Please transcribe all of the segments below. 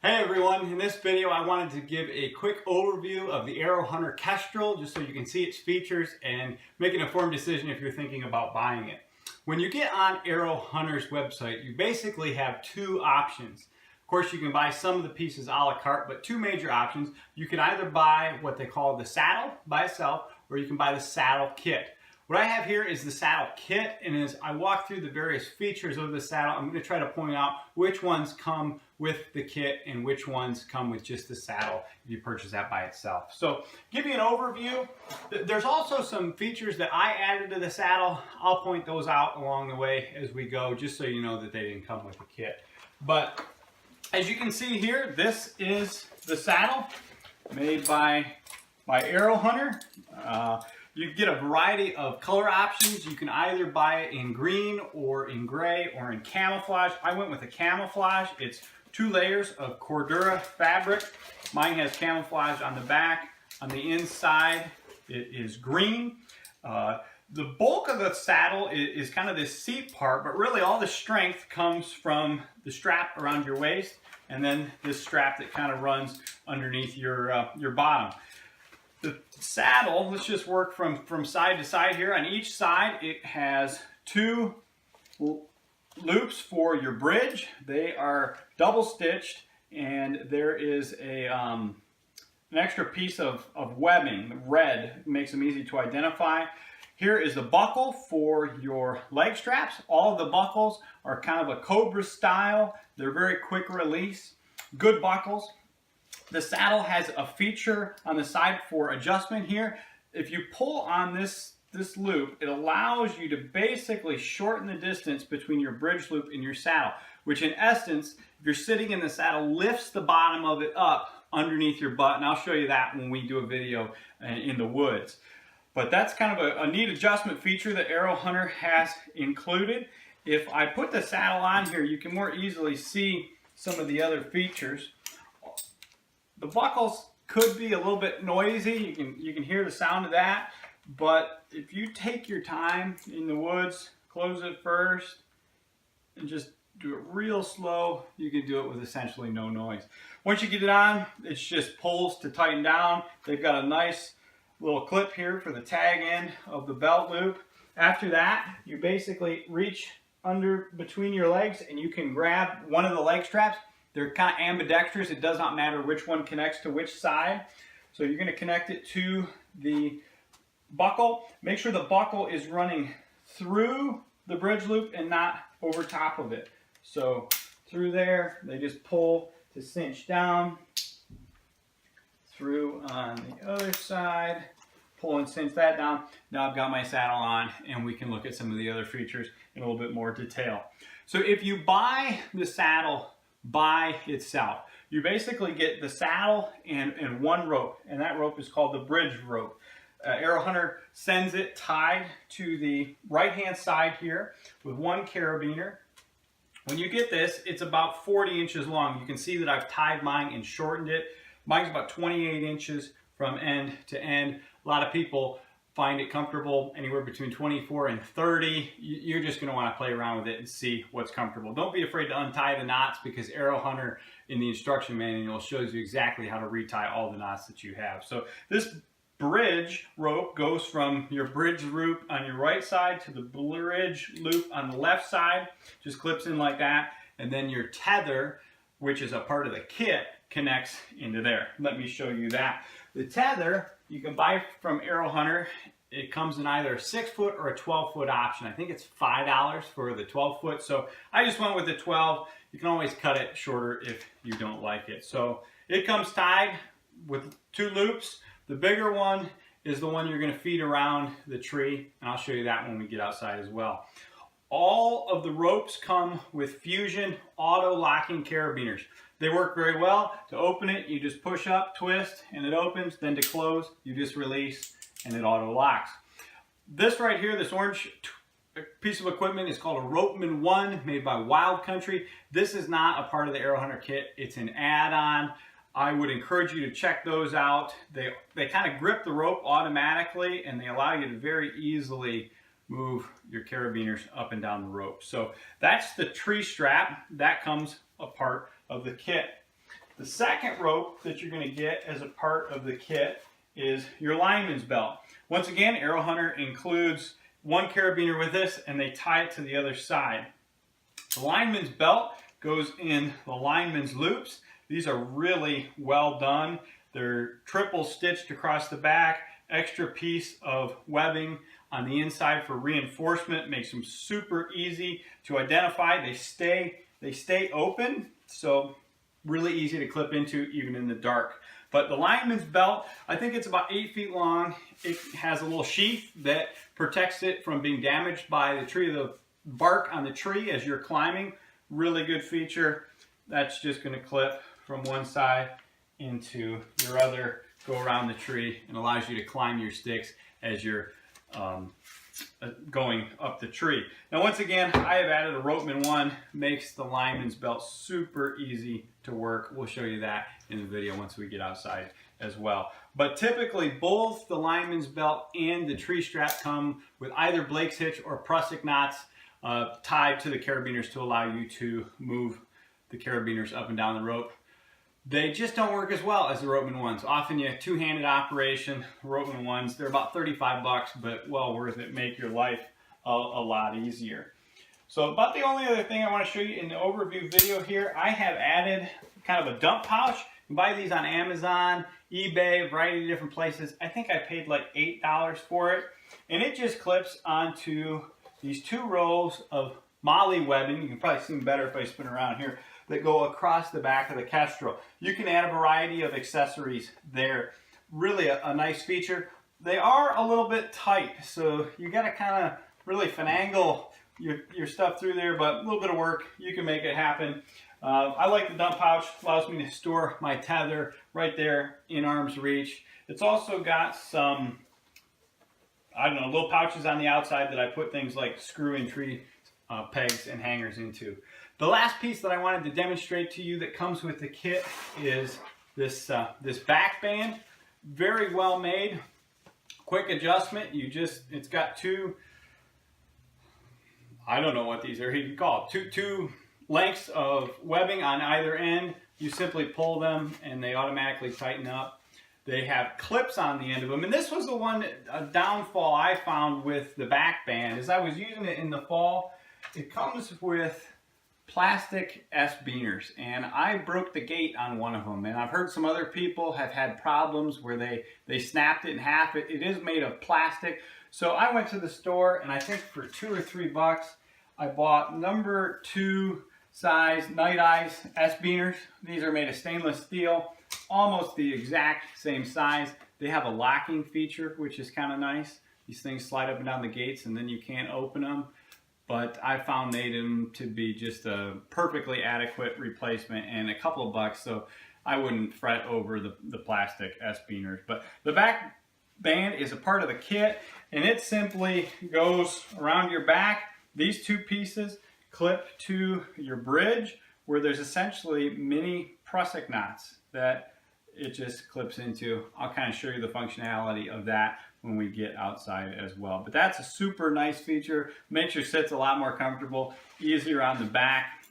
Hey everyone, in this video I wanted to give a quick overview of the Aero Hunter Kestrel just so you can see its features and make an informed decision if you're thinking about buying it. When you get on Aero Hunter's website, you basically have two options. Of course, you can buy some of the pieces a la carte, but two major options. You can either buy what they call the saddle by itself, or you can buy the saddle kit. What I have here is the saddle kit, and as I walk through the various features of the saddle, I'm going to try to point out which ones come with the kit and which ones come with just the saddle if you purchase that by itself. So, give you an overview. There's also some features that I added to the saddle. I'll point those out along the way as we go, just so you know that they didn't come with the kit. But as you can see here, this is the saddle made by Aero Hunter. You get a variety of color options. You can either buy it in green or in gray or in camouflage. I went with a camouflage. It's 2 layers of Cordura fabric. Mine has camouflage on the back. On the inside, it is green. The bulk of the saddle is kind of this seat part, but really all the strength comes from the strap around your waist and then this strap that kind of runs underneath your bottom. The saddle, let's just work from side to side here. On each side, it has 2 loops for your bridge. They are double stitched, and there is an extra piece of webbing. Red makes them easy to identify. Here is the buckle for your leg straps. All of the buckles are kind of a Cobra style. They're very quick release. Good buckles. The saddle has a feature on the side for adjustment here. If you pull on this loop, it allows you to basically shorten the distance between your bridge loop and your saddle, which in essence, if you're sitting in the saddle, lifts the bottom of it up underneath your butt, and I'll show you that when we do a video in the woods. But that's kind of a neat adjustment feature that Aero Hunter has included. If I put the saddle on here, you can more easily see some of the other features. The buckles could be a little bit noisy. You can hear the sound of that, but if you take your time in the woods, close it first, and just do it real slow, you can do it with essentially no noise. Once you get it on, it's just pulls to tighten down. They've got a nice little clip here for the tag end of the belt loop. After that, you basically reach under between your legs and you can grab one of the leg straps. They're kind of ambidextrous. It does not matter which one connects to which side. So you're going to connect it to the buckle. Make sure the buckle is running through the bridge loop and not over top of it. So through there, they just pull to cinch down. Through on the other side, pull and cinch that down. Now I've got my saddle on and we can look at some of the other features in a little bit more detail. So if you buy the saddle by itself, you basically get the saddle and one rope, and that rope is called the bridge rope. Aero Hunter sends it tied to the right hand side here with one carabiner. When you get this, it's about 40 inches long. You can see that I've tied mine and shortened it. Mine's about 28 inches from end to end. A lot of people find it comfortable anywhere between 24 and 30. You're just going to want to play around with it and see what's comfortable. Don't be afraid to untie the knots, because Aero Hunter in the instruction manual shows you exactly how to retie all the knots that you have. So this bridge rope goes from your bridge loop on your right side to the bridge loop on the left side. Just clips in like that. And then your tether, which is a part of the kit, connects into there. Let me show you that. The tether you can buy from Aero Hunter. It comes in either a 6-foot or a 12-foot option. I think it's $5 for the 12-foot. So I just went with the 12. You can always cut it shorter if you don't like it. So it comes tied with 2 loops. The bigger one is the one you're going to feed around the tree, and I'll show you that when we get outside as well. All of the ropes come with Fusion auto locking carabiners. They work very well. To open it, you just push up, twist, and it opens. Then to close, you just release, and it auto locks. This right here, this orange piece of equipment is called a Ropeman 1, made by Wild Country. This is not a part of the Aero Hunter kit. It's an add-on. I would encourage you to check those out. They kind of grip the rope automatically, and they allow you to very easily move your carabiners up and down the rope. So that's the tree strap. That comes a part of the kit. The second rope that you're going to get as a part of the kit is your lineman's belt. Once again, Aero Hunter includes one carabiner with this, and they tie it to the other side. The lineman's belt goes in the lineman's loops. These are really well done. They're triple stitched across the back, extra piece of webbing on the inside for reinforcement. Makes them super easy to identify. They stay open, so really easy to clip into even in the dark. But the lineman's belt, I think it's about 8 feet long. It has a little sheath that protects it from being damaged by the tree, the bark on the tree as you're climbing. Really good feature. That's just going to clip from one side into your other, go around the tree, and allows you to climb your sticks as you're going up the tree. Now once again, I have added a Ropeman 1, makes the lineman's belt super easy to work. We'll show you that in the video once we get outside as well. But typically both the lineman's belt and the tree strap come with either Blake's hitch or Prusik knots tied to the carabiners to allow you to move the carabiners up and down the rope. They just don't work as well as the Ropeman 1s. Often you have two-handed operation. Ropeman 1s, they're about 35 bucks, but well worth it. Make your life a lot easier. So about the only other thing I want to show you in the overview video here, I have added kind of a dump pouch. You can buy these on Amazon, eBay, a variety of different places. I think I paid like $8 for it. And it just clips onto these 2 rows of molly webbing. You can probably see them better if I spin around here, that go across the back of the Kestrel. You can add a variety of accessories there. Really a nice feature. They are a little bit tight, so you got to kind of really finagle your stuff through there, but a little bit of work, you can make it happen. I like the dump pouch. Allows me to store my tether right there in arm's reach. It's also got some, I don't know, little pouches on the outside that I put things like screw-in tree pegs and hangers into. The last piece that I wanted to demonstrate to you that comes with the kit is this back band. Very well made, quick adjustment. It's got 2, I don't know what these are even called, two lengths of webbing on either end. You simply pull them and they automatically tighten up. They have clips on the end of them, and this was the one downfall I found with the back band. As I was using it in the fall, it comes with plastic S-beaners, and I broke the gate on one of them, and I've heard some other people have had problems where they snapped it in half. It is made of plastic, so I went to the store, and I think for $2 or $3 I bought number 2 size Night Eyes S-beaners. These are made of stainless steel, almost the exact same size. They have a locking feature, which is kind of nice. These things slide up and down the gates, and then you can't open them. But I found them to be just a perfectly adequate replacement and a couple of bucks, so I wouldn't fret over the plastic S-beaners. But the back band is a part of the kit, and it simply goes around your back. These 2 pieces clip to your bridge, where there's essentially mini Prusik knots that it just clips into. I'll kind of show you the functionality of that when we get outside as well. But that's a super nice feature. Makes your sits a lot more comfortable, easier on the back.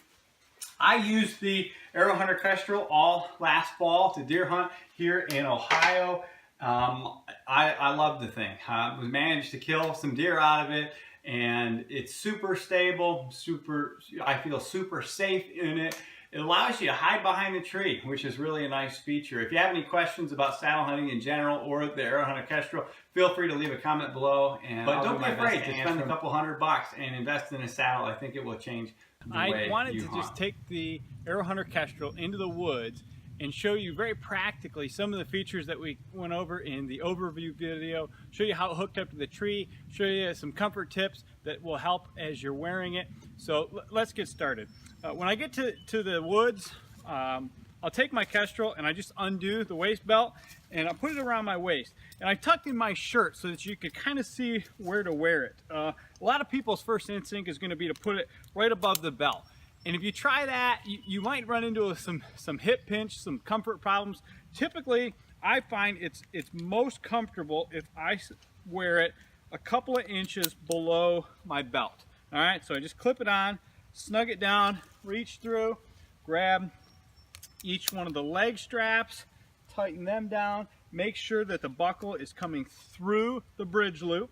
I used the Aero Hunter Kestrel all last fall to deer hunt here in Ohio. I love the thing. I managed to kill some deer out of it, and it's super stable, I feel super safe in it. It allows you to hide behind the tree, which is really a nice feature. If you have any questions about saddle hunting in general or the Aero Hunter Kestrel, feel free to leave a comment below. But don't be afraid to spend a couple $100 and invest in a saddle. I think it will change the way you hunt. I wanted to just take the Aero Hunter Kestrel into the woods and show you very practically some of the features that we went over in the overview video, show you how it hooked up to the tree, show you some comfort tips that will help as you're wearing it. So let's get started. When I get to the woods, I'll take my Kestrel and I just undo the waist belt and I'll put it around my waist. And I tucked in my shirt so that you could kind of see where to wear it. A lot of people's first instinct is going to be to put it right above the belt. And if you try that, you might run into some hip pinch, some comfort problems. Typically, I find it's most comfortable if I wear it a couple of inches below my belt. All right, so I just clip it on, snug it down, reach through, grab each one of the leg straps, tighten them down, make sure that the buckle is coming through the bridge loop.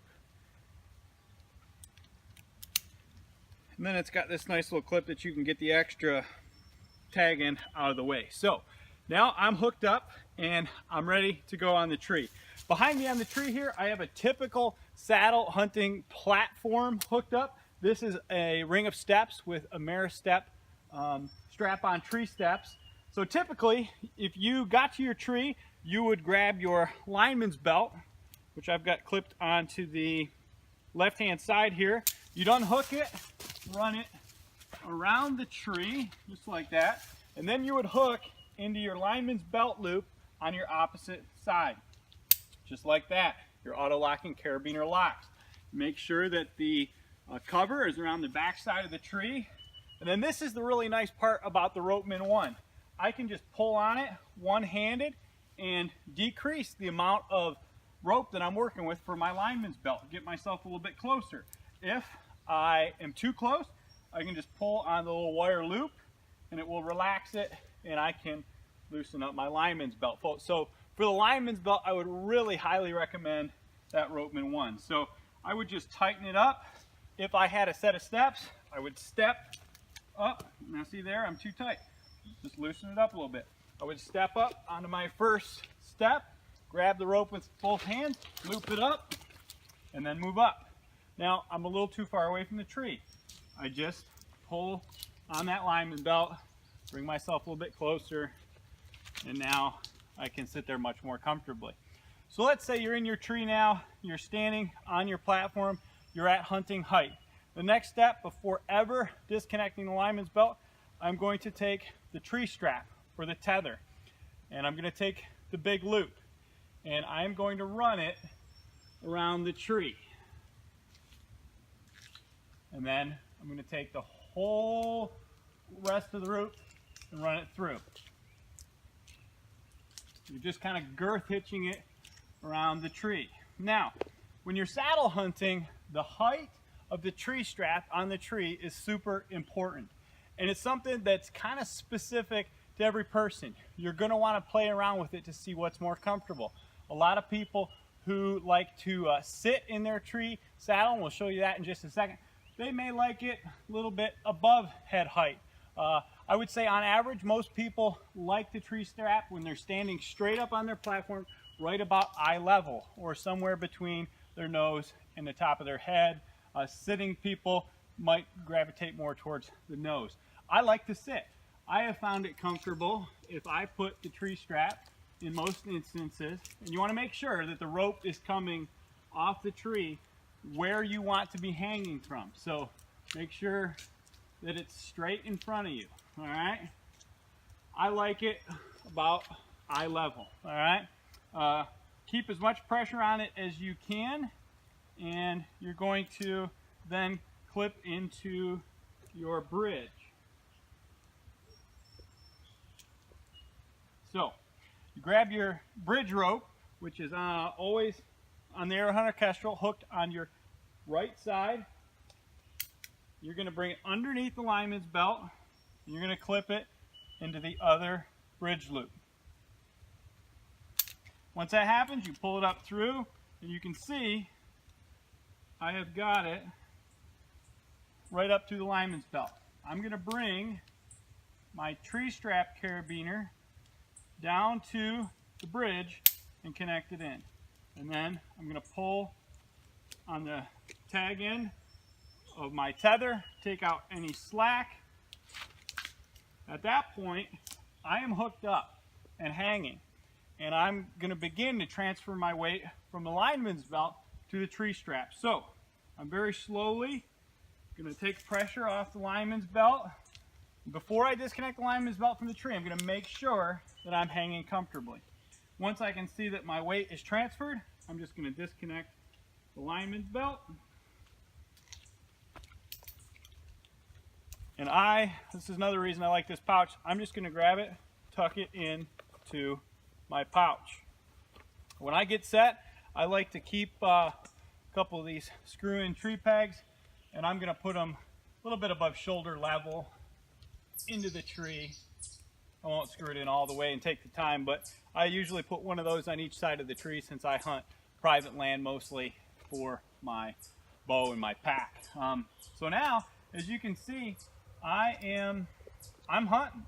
And then it's got this nice little clip that you can get the extra tag in out of the way. So now I'm hooked up and I'm ready to go on the tree. Behind me on the tree here, I have a typical saddle hunting platform hooked up. This is a ring of steps with a Aero step strap-on tree steps. So typically, if you got to your tree, you would grab your lineman's belt, which I've got clipped onto the left-hand side here. You'd unhook it, run it around the tree, just like that, and then you would hook into your lineman's belt loop on your opposite side, just like that. Your auto-locking carabiner locks. Make sure that the cover is around the back side of the tree. And then this is the really nice part about the Ropeman 1. I can just pull on it one-handed and decrease the amount of rope that I'm working with for my lineman's belt, get myself a little bit closer. If I am too close, I can just pull on the little wire loop and it will relax it and I can loosen up my lineman's belt. So for the lineman's belt, I would really highly recommend that Ropeman 1. So I would just tighten it up. If I had a set of steps, I would step up. Now see there, I'm too tight. Just loosen it up a little bit. I would step up onto my first step, grab the rope with both hands, loop it up, and then move up. Now I'm a little too far away from the tree. I just pull on that lineman belt, bring myself a little bit closer, and now I can sit there much more comfortably. So let's say you're in your tree now, you're standing on your platform, you're at hunting height. The next step before ever disconnecting the lineman's belt, I'm going to take the tree strap or the tether, and I'm going to take the big loop, and I'm going to run it around the tree. And then I'm going to take the whole rest of the rope and run it through. You're just kind of girth hitching it around the tree. Now, when you're saddle hunting, the height of the tree strap on the tree is super important. And it's something that's kind of specific to every person. You're going to want to play around with it to see what's more comfortable. A lot of people who like to sit in their tree saddle, and we'll show you that in just a second, they may like it a little bit above head height. I would say on average, most people like the tree strap when they're standing straight up on their platform, right about eye level, or somewhere between their nose and the top of their head. Sitting people might gravitate more towards the nose. I like to sit. I have found it comfortable if I put the tree strap in most instances, and you want to make sure that the rope is coming off the tree where you want to be hanging from. So make sure that it's straight in front of you, all right? I like it about eye level, all right? Keep as much pressure on it as you can, and you're going to then clip into your bridge. So you grab your bridge rope, which is always on the Aero Hunter Kestrel, hooked on your right side. You're going to bring it underneath the lineman's belt, and you're going to clip it into the other bridge loop. Once that happens, you pull it up through, and you can see I have got it right up to the lineman's belt. I'm going to bring my tree strap carabiner down to the bridge and connect it in. And then I'm going to pull on the tag end of my tether, take out any slack. At that point, I am hooked up and hanging, and I'm going to begin to transfer my weight from the lineman's belt to the tree strap. So I'm very slowly going to take pressure off the lineman's belt. Before I disconnect the lineman's belt from the tree, I'm going to make sure that I'm hanging comfortably. Once I can see that my weight is transferred, I'm just going to disconnect the lineman's belt. And this is another reason I like this pouch, I'm just going to grab it, tuck it into my pouch. When I get set, I like to keep a couple of these screw-in tree pegs, and I'm going to put them a little bit above shoulder level into the tree I won't screw it in all the way and take the time, but I usually put one of those on each side of the tree since I hunt private land mostly for my bow and my pack. So now, as you can see, I'm hunting,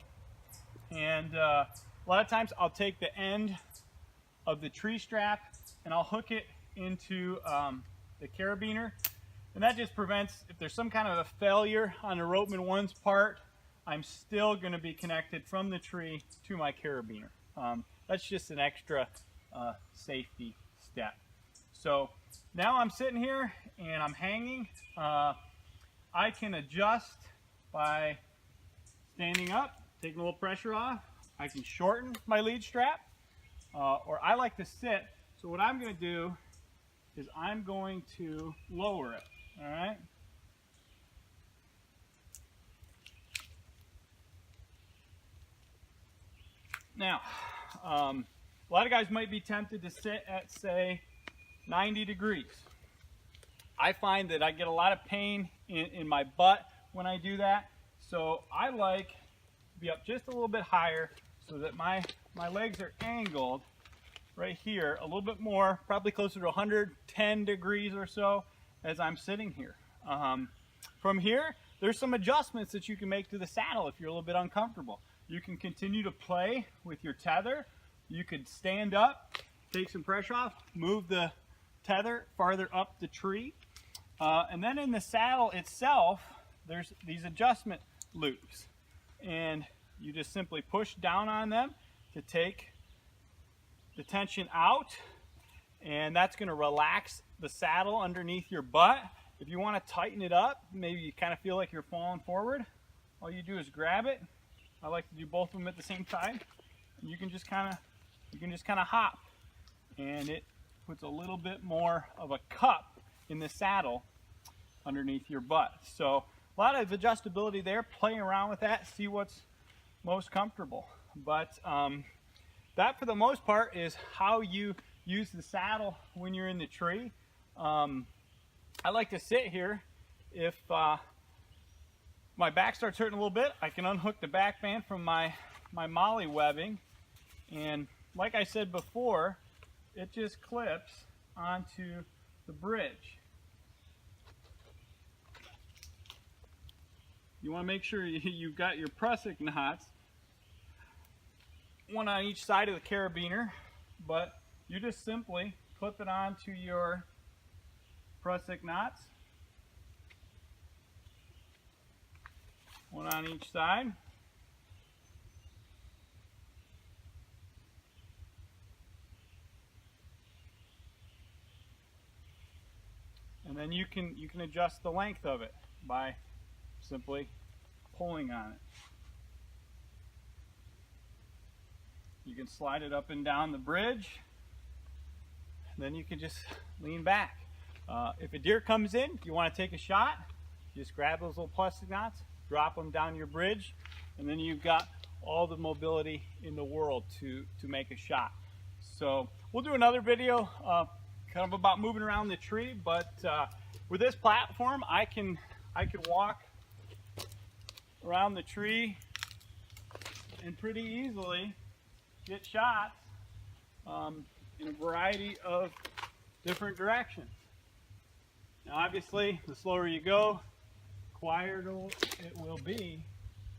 and a lot of times I'll take the end of the tree strap and I'll hook it into the carabiner, and that just prevents, if there's some kind of a failure on the ropeman one's part, I'm still going to be connected from the tree to my carabiner. That's just an extra safety step. So now I'm sitting here and I'm hanging. I can adjust by standing up, taking a little pressure off. I can shorten my lead strap, or I like to sit. So what I'm going to do is I'm going to lower it, all right? Now, a lot of guys might be tempted to sit at, say, 90 degrees. I find that I get a lot of pain in my butt when I do that, so I like to be up just a little bit higher so that my legs are angled right here a little bit more, probably closer to 110 degrees or so as I'm sitting here. From here, there's some adjustments that you can make to the saddle if you're a little bit uncomfortable. You can continue to play with your tether. You could stand up, take some pressure off, move the tether farther up the tree. And then in the saddle itself, there's these adjustment loops. And you just simply push down on them to take the tension out, and that's going to relax the saddle underneath your butt. If you want to tighten it up, maybe you kind of feel like you're falling forward, all you do is grab it. I like to do both of them at the same time, and you can just kind of hop, and it puts a little bit more of a cup in the saddle underneath your butt. So a lot of adjustability there. Play around with that, see what's most comfortable. But that, for the most part, is how you use the saddle when you're in the tree. I like to sit here. If my back starts hurting a little bit, I can unhook the back band from my molly webbing, and like I said before, it just clips onto the bridge. You want to make sure you've got your prusik knots, one on each side of the carabiner, but you just simply clip it onto your prusik knots, one on each side. And then you can adjust the length of it by simply pulling on it. You can slide it up and down the bridge, then you can just lean back. If a deer comes in, you want to take a shot, just grab those little plastic knots, drop them down your bridge, and then you've got all the mobility in the world to make a shot. So we'll do another video kind of about moving around the tree, but with this platform, I can walk around the tree and pretty easily get shots in a variety of different directions. Now obviously, the slower you go, quieter it will be,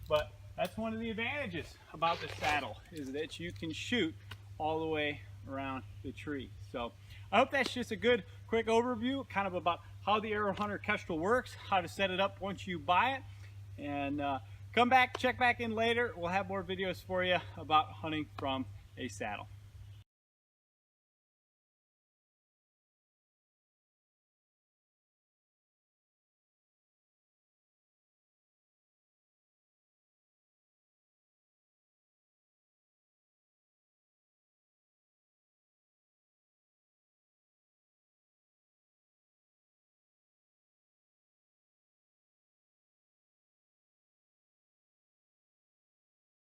but that's one of the advantages about the saddle, is that you can shoot all the way around the tree. So I hope that's just a good quick overview kind of about how the Aero Hunter Kestrel works, how to set it up once you buy it, and come back, check back in later. We'll have more videos for you about hunting from a saddle.